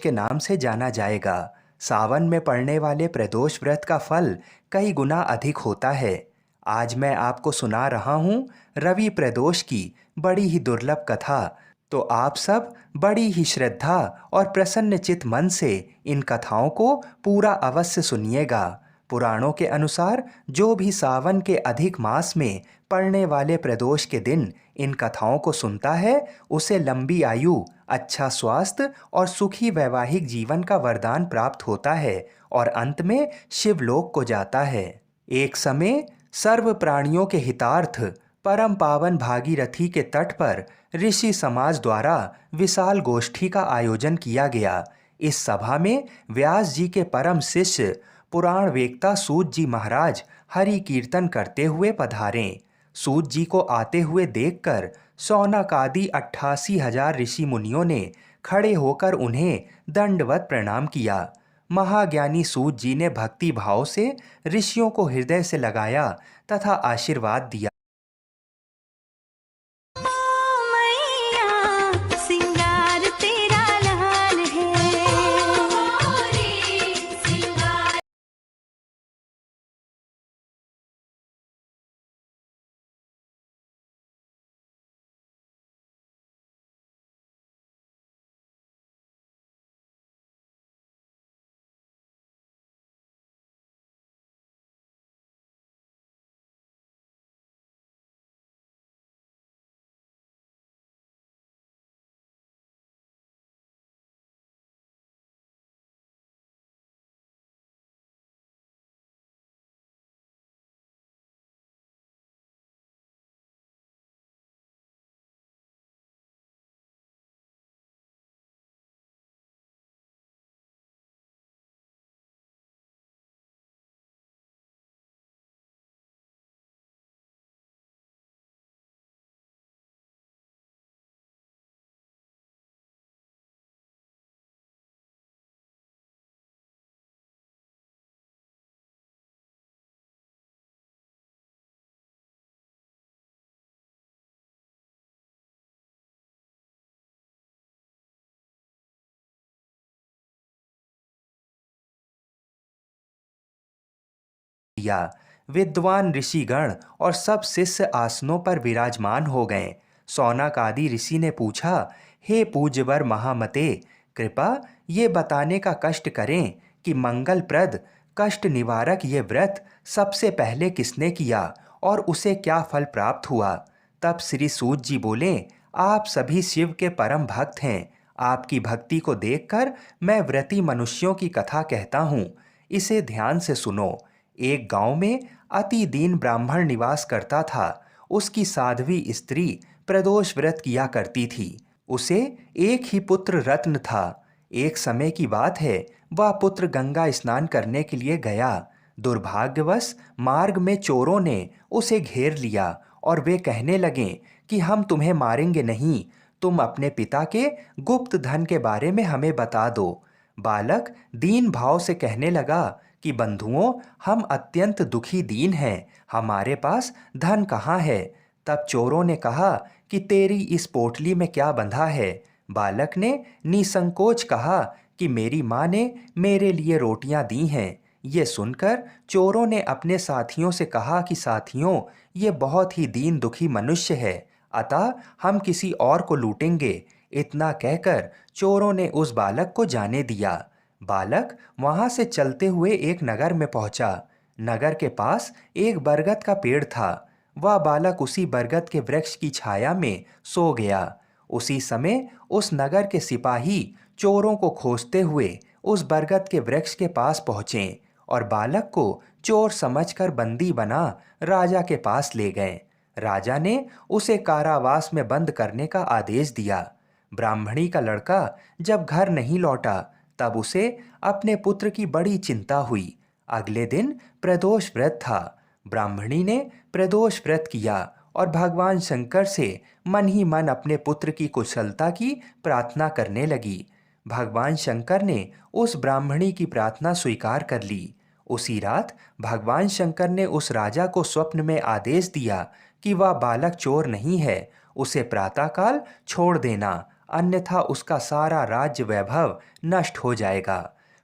के नाम से जाना जाएगा। सावन में पड़ने वाले प्रदोष व्रत का फल कई गुना अधिक होता है। आज मैं आपको सुना रहा हूँ रवि प्रदोष की बड़ी ही दुर्लभ कथा। तो आप सब बड़ी ही श्रद्धा और प्रसन्न चित मन से इन कथाओं को पूरा अवश्य सुनिएगा। पुराणों के अनुसार जो भी सावन के अधिक मास में पड़ने वाले प्रदोष के दिन इन कथाओं को सुनता है, उसे लंबी आयु, अच्छा स्वास्थ्य और सुखी वैवाहिक जीवन का वरदान प्राप्त होता है और अंत में शिवलोक को जाता है। एक समय सर्व प्राणियों के हितार्थ परम पावन भागीरथी के तट पर ऋषि समाज द्वारा विशाल गोष्ठी का आयोजन किया गया। इस सभा में व्यास जी के परम शिष्य पुराण वेत्ता सूत जी महाराज हरि कीर्तन करते हुए पधारे। सूत जी को आते हुए देखकर शौनकादि 88,000 ऋषि मुनियों ने खड़े होकर उन्हें दंडवत प्रणाम किया। महाज्ञानी सूत जी ने भक्ति भाव से ऋषियों को हृदय से लगाया तथा आशीर्वाद दिया। विद्वान ऋषिगण और सब शिष्य आसनों पर विराजमान हो गए। शौनकादि ऋषि ने पूछा, हे पूज्यवर महामते, कृपा ये बताने का कष्ट करें कि मंगलप्रद कष्ट निवारक ये व्रत सबसे पहले किसने किया और उसे क्या फल प्राप्त हुआ। तब श्री सूत जी बोले, आप सभी शिव के परम भक्त हैं। आपकी भक्ति को देखकर मैं व्रती मनुष्यों की कथा कहता हूँ, इसे ध्यान से सुनो। एक गांव में अति दीन ब्राह्मण निवास करता था। उसकी साध्वी स्त्री प्रदोष व्रत किया करती थी। उसे एक ही पुत्र रत्न था। एक समय की बात है, वह पुत्र गंगा स्नान करने के लिए गया। दुर्भाग्यवश मार्ग में चोरों ने उसे घेर लिया और वे कहने लगे कि हम तुम्हें मारेंगे नहीं, तुम अपने पिता के गुप्त धन के बारे में हमें बता दो। बालक दीन भाव से कहने लगा कि बंधुओं, हम अत्यंत दुखी दीन हैं, हमारे पास धन कहाँ है। तब चोरों ने कहा कि तेरी इस पोटली में क्या बंधा है। बालक ने निसंकोच कहा कि मेरी माँ ने मेरे लिए रोटियां दी हैं। ये सुनकर चोरों ने अपने साथियों से कहा कि साथियों, ये बहुत ही दीन दुखी मनुष्य है, अतः हम किसी और को लूटेंगे। इतना कहकर चोरों ने उस बालक को जाने दिया। बालक वहां से चलते हुए एक नगर में पहुंचा। नगर के पास एक बरगद का पेड़ था। वह बालक उसी बरगद के वृक्ष की छाया में सो गया। उसी समय उस नगर के सिपाही चोरों को खोजते हुए उस बरगद के वृक्ष के पास पहुंचे और बालक को चोर समझकर बंदी बना राजा के पास ले गए। राजा ने उसे कारावास में बंद करने का आदेश दिया। ब्राह्मणी का लड़का जब घर नहीं लौटा, तब उसे अपने पुत्र की बड़ी चिंता हुई। अगले दिन प्रदोष व्रत था। ब्राह्मणी ने प्रदोष व्रत किया और भगवान शंकर से मन ही मन अपने पुत्र की कुशलता की प्रार्थना करने लगी। भगवान शंकर ने उस ब्राह्मणी की प्रार्थना स्वीकार कर ली। उसी रात भगवान शंकर ने उस राजा को स्वप्न में आदेश दिया कि वह बालक चोर नहीं है, उसे प्रातःकाल छोड़ देना, अन्यथा उसका सारा राज्य वैभव नष्ट हो जाएगा।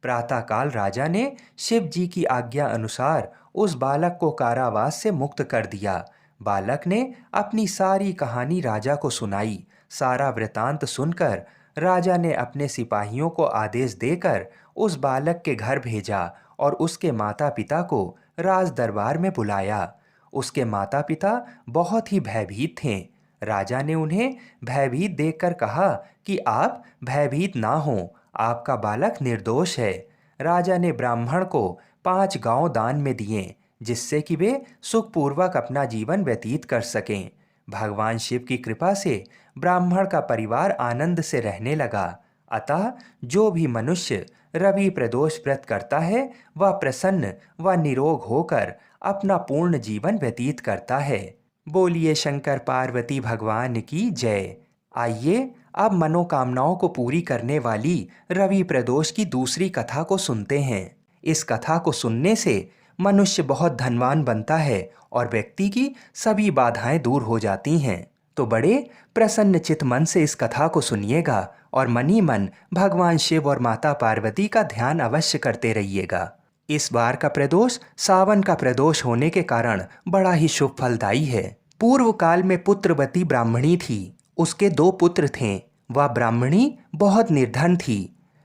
प्रातःकाल राजा ने शिव जी की आज्ञा अनुसार उस बालक को कारावास से मुक्त कर दिया। बालक ने अपनी सारी कहानी राजा को सुनाई। सारा वृतांत सुनकर राजा ने अपने सिपाहियों को आदेश देकर उस बालक के घर भेजा और उसके माता पिता को राज दरबार में बुलाया। उसके माता पिता बहुत ही भयभीत थे। राजा ने उन्हें भयभीत देखकर कहा कि आप भयभीत ना हों, आपका बालक निर्दोष है। राजा ने ब्राह्मण को 5 गांव दान में दिए, जिससे कि वे सुखपूर्वक अपना जीवन व्यतीत कर सकें। भगवान शिव की कृपा से ब्राह्मण का परिवार आनंद से रहने लगा। अतः जो भी मनुष्य रवि प्रदोष व्रत करता है वह प्रसन्न व निरोग होकर अपना पूर्ण जीवन व्यतीत करता है। बोलिए शंकर पार्वती भगवान की जय। आइए अब मनोकामनाओं को पूरी करने वाली रवि प्रदोष की दूसरी कथा को सुनते हैं। इस कथा को सुनने से मनुष्य बहुत धनवान बनता है और व्यक्ति की सभी बाधाएं दूर हो जाती हैं। तो बड़े प्रसन्न चित मन से इस कथा को सुनिएगा और मन ही मन भगवान शिव और माता पार्वती का ध्यान अवश्य करते रहिएगा। इस बार का प्रदोष सावन का प्रदोष होने के कारण बड़ा ही शुभ फलदायी है। पूर्व काल में पुत्रवती ब्राह्मणी थी। उसके 2 पुत्र थे। वह ब्राह्मणी बहुत निर्धन थी।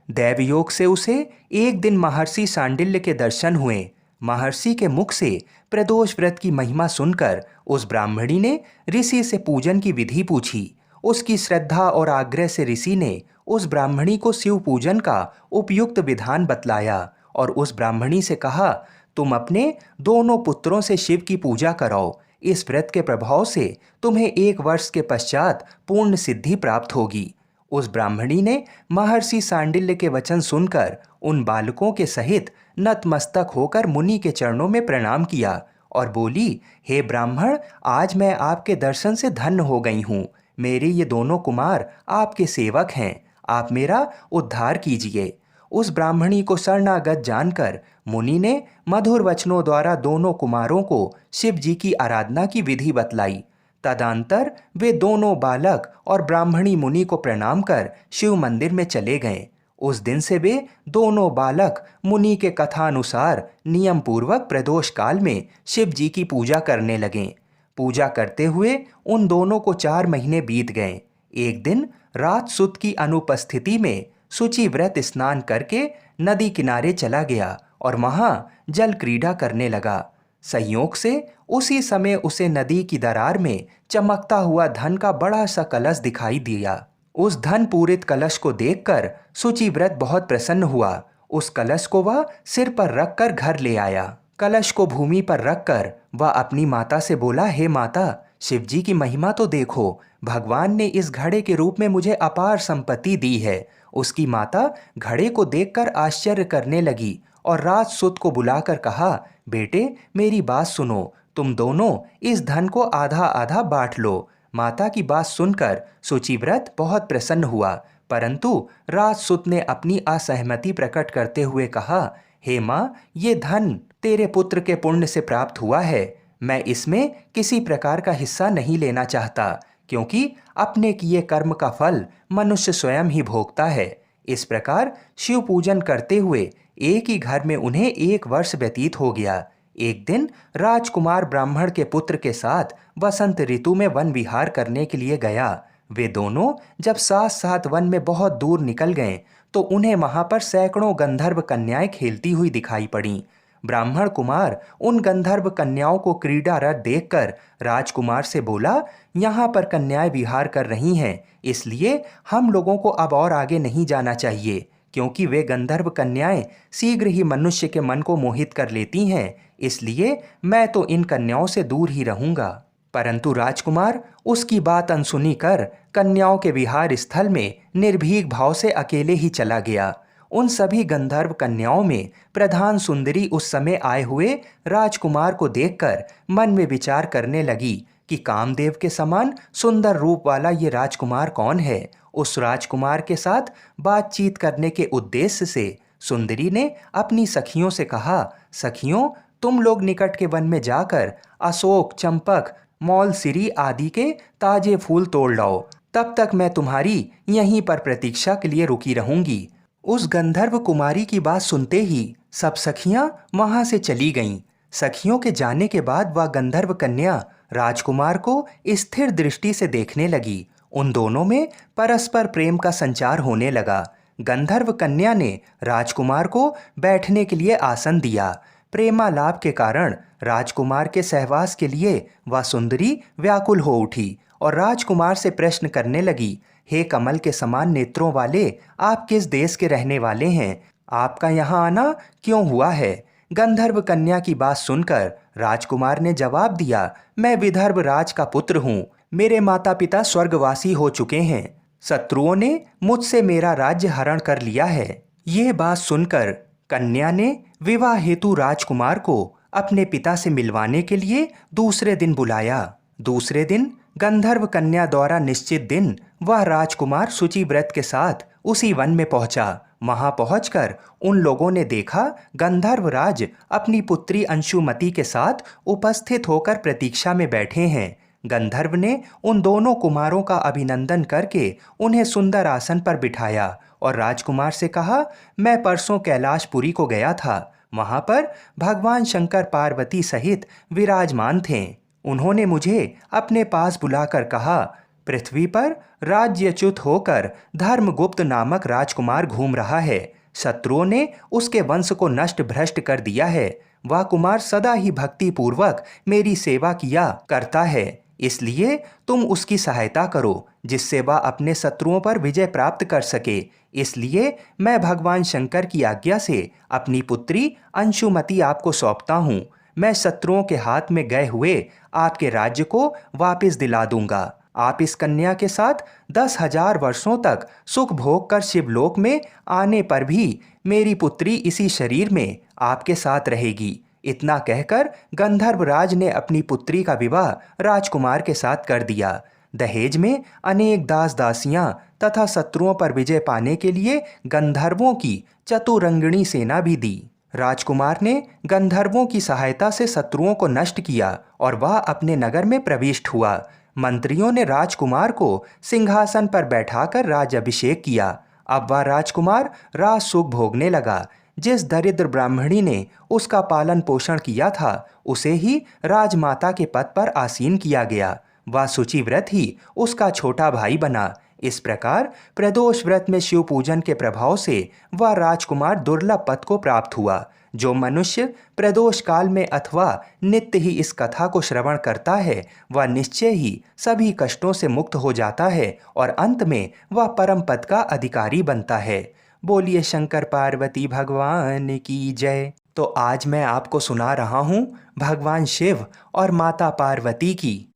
दैवयोग से उसे एक दिन महर्षि सांडिल्य के दर्शन हुए। महर्षि के मुख से प्रदोष व्रत की महिमा सुनकर उस ब्राह्मणी ने ऋषि से पूजन की विधि पूछी। उसकी श्रद्धा और आग्रह से ऋषि ने उस ब्राह्मणी को शिव पूजन का उपयुक्त विधान बतलाया और उस ब्राह्मणी से कहा, तुम अपने दोनों पुत्रों से शिव की पूजा कराओ। इस व्रत के प्रभाव से तुम्हें 1 वर्ष के पश्चात पूर्ण सिद्धि प्राप्त होगी। उस ब्राह्मणी ने महर्षि सांडिल्य के वचन सुनकर उन बालकों के सहित नतमस्तक होकर मुनि के चरणों में प्रणाम किया और बोली, हे ब्राह्मण, आज मैं आपके दर्शन से धन्य हो गई हूँ। मेरे ये दोनों कुमार आपके सेवक हैं। आप मेरा उद्धार कीजिए। उस ब्राह्मणी को शरणागत जानकर मुनि ने मधुर वचनों द्वारा दोनों कुमारों को शिव जी की आराधना की विधि बतलाई। तदंतर वे दोनों बालक और ब्राह्मणी मुनि को प्रणाम कर शिव मंदिर में चले गए। उस दिन से वे दोनों बालक मुनि के कथानुसार नियम पूर्वक प्रदोष काल में शिव जी की पूजा करने लगे। पूजा करते हुए उन दोनों को 4 महीने बीत गए। एक दिन रात सुत की अनुपस्थिति में शुचि व्रत स्नान करके नदी किनारे चला गया और वहां जल क्रीड़ा करने लगा। संयोग से उसी समय उसे नदी की दरार में चमकता हुआ धन का बड़ा सा कलश दिखाई दिया। उस धन पूरित कलश को देखकर शुचि व्रत बहुत प्रसन्न हुआ। उस कलश को वह सिर पर रखकर घर ले आया। कलश को भूमि पर रखकर वह अपनी माता से बोला, हे माता, शिव जी की महिमा तो देखो। भगवान ने इस घड़े के रूप में मुझे अपार संपत्ति दी है। उसकी माता घड़े को देखकर आश्चर्य करने लगी और रात सुत को बुलाकर कहा, बेटे मेरी बात सुनो, तुम दोनों इस धन को आधा आधा बांट लो। माता की बात सुनकर शुचिव्रत बहुत प्रसन्न हुआ, परंतु रात सुत ने अपनी असहमति प्रकट करते हुए कहा, हे माँ, ये धन तेरे पुत्र के पुण्य से प्राप्त हुआ है। मैं इसमें किसी प्रकार का हिस्सा नहीं लेना चाहता, क्योंकि अपने किए कर्म का फल मनुष्य स्वयं ही भोगता है। इस प्रकार शिव पूजन करते हुए एक ही घर में उन्हें 1 वर्ष व्यतीत हो गया। एक दिन राजकुमार ब्राह्मण के पुत्र के साथ वसंत ऋतु में वन विहार करने के लिए गया। वे दोनों जब साथ साथ वन में बहुत दूर निकल गए तो उन्हें वहां पर सैकड़ों गंधर्व कन्याएं खेलती हुई दिखाई पड़ीं। ब्राह्मण कुमार उन गंधर्व कन्याओं को क्रीड़ारत देखकर राजकुमार से बोला, यहाँ पर कन्याएं विहार कर रही हैं, इसलिए हम लोगों को अब और आगे नहीं जाना चाहिए, क्योंकि वे गंधर्व कन्याएं शीघ्र ही मनुष्य के मन को मोहित कर लेती हैं। इसलिए मैं तो इन कन्याओं से दूर ही रहूंगा। परंतु राजकुमार उसकी बात अनसुनी कर कन्याओं के विहार स्थल में निर्भीक भाव से अकेले ही चला गया। उन सभी गंधर्व कन्याओं में प्रधान सुंदरी उस समय आए हुए राजकुमार को देखकर मन में विचार करने लगी कि कामदेव के समान सुंदर रूप वाला ये राजकुमार कौन है। उस राजकुमार के साथ बातचीत करने के उद्देश्य से सुंदरी ने अपनी सखियों से कहा, सखियों, तुम लोग निकट के वन में जाकर अशोक, चंपक, मौलसिरी आदि के ताजे फूल तोड़ लाओ। तब तक मैं तुम्हारी यहीं पर प्रतीक्षा के लिए रुकी रहूंगी। उस गंधर्व कुमारी की बात सुनते ही सब सखियां वहां से चली गईं। सखियों के जाने के बाद वह गंधर्व कन्या राजकुमार को स्थिर दृष्टि से देखने लगी। उन दोनों में परस्पर प्रेम का संचार होने लगा। गंधर्व कन्या ने राजकुमार को बैठने के लिए आसन दिया। प्रेमालाप के कारण राजकुमार के सहवास के लिए वह सुंदरी व्याकुल हो उठी और राजकुमार से प्रश्न करने लगी, हे कमल के समान नेत्रों वाले, आप किस देश के रहने वाले हैं? आपका यहाँ आना क्यों हुआ है? गंधर्व कन्या की बात सुनकर राजकुमार ने जवाब दिया, मैं विदर्भ राज का पुत्र हूँ। मेरे माता पिता स्वर्गवासी हो चुके हैं। शत्रुओं ने मुझसे मेरा राज्य हरण कर लिया है। यह बात सुनकर कन्या ने विवाह हेतु राजकुमार को अपने पिता से मिलवाने के लिए दूसरे दिन बुलाया। दूसरे दिन गंधर्व कन्या द्वारा निश्चित दिन वह राजकुमार शुचिव्रत के साथ उसी वन में पहुंचा। वहां पहुंचकर उन लोगों ने देखा गंधर्व राज अपनी पुत्री अंशुमति के साथ उपस्थित होकर प्रतीक्षा में बैठे हैं। गंधर्व ने उन दोनों कुमारों का अभिनंदन करके उन्हें सुंदर आसन पर बिठाया और राजकुमार से कहा, मैं परसों कैलाशपुरी को गया था। वहां पर भगवान शंकर पार्वती सहित विराजमान थे। उन्होंने मुझे अपने पास बुलाकर कहा, पृथ्वी पर राज्यच्युत होकर धर्मगुप्त नामक राजकुमार घूम रहा है। शत्रुओं ने उसके वंश को नष्ट भ्रष्ट कर दिया है। वह कुमार सदा ही भक्ति पूर्वक मेरी सेवा किया करता है। इसलिए तुम उसकी सहायता करो जिससे वह अपने शत्रुओं पर विजय प्राप्त कर सके। इसलिए मैं भगवान शंकर की आज्ञा से अपनी पुत्री अंशुमति आपको सौंपता हूँ। मैं शत्रुओं के हाथ में गए हुए आपके राज्य को वापस दिला दूंगा। आप इस कन्या के साथ 10,000 वर्षों तक सुख भोग कर शिवलोक में आने पर भी मेरी पुत्री इसी शरीर में आपके साथ रहेगी। इतना कहकर गंधर्वराज ने अपनी पुत्री का विवाह राजकुमार के साथ कर दिया। दहेज में अनेक दास दासियां तथा शत्रुओं पर विजय पाने के लिए गंधर्वों की चतुरंगिणी सेना भी दी। राजकुमार ने गंधर्वों की सहायता से शत्रुओं को नष्ट किया और वह अपने नगर में प्रविष्ट हुआ। मंत्रियों ने राजकुमार को सिंहासन पर बैठाकर राज अभिषेक किया। अब वह राजकुमार राज सुख भोगने लगा। जिस दरिद्र ब्राह्मणी ने उसका पालन पोषण किया था उसे ही राजमाता के पद पर आसीन किया गया। वह शुचिव्रत ही उसका छोटा भाई बना। इस प्रकार प्रदोष व्रत में शिव पूजन के प्रभाव से वह राजकुमार दुर्लभ पद को प्राप्त हुआ। जो मनुष्य प्रदोष काल में अथवा नित्य ही इस कथा को श्रवण करता है वह निश्चय ही सभी कष्टों से मुक्त हो जाता है और अंत में वह परम पद का अधिकारी बनता है। बोलिए शंकर पार्वती भगवान की जय। तो आज मैं आपको सुना रहा हूँ भगवान शिव और माता पार्वती की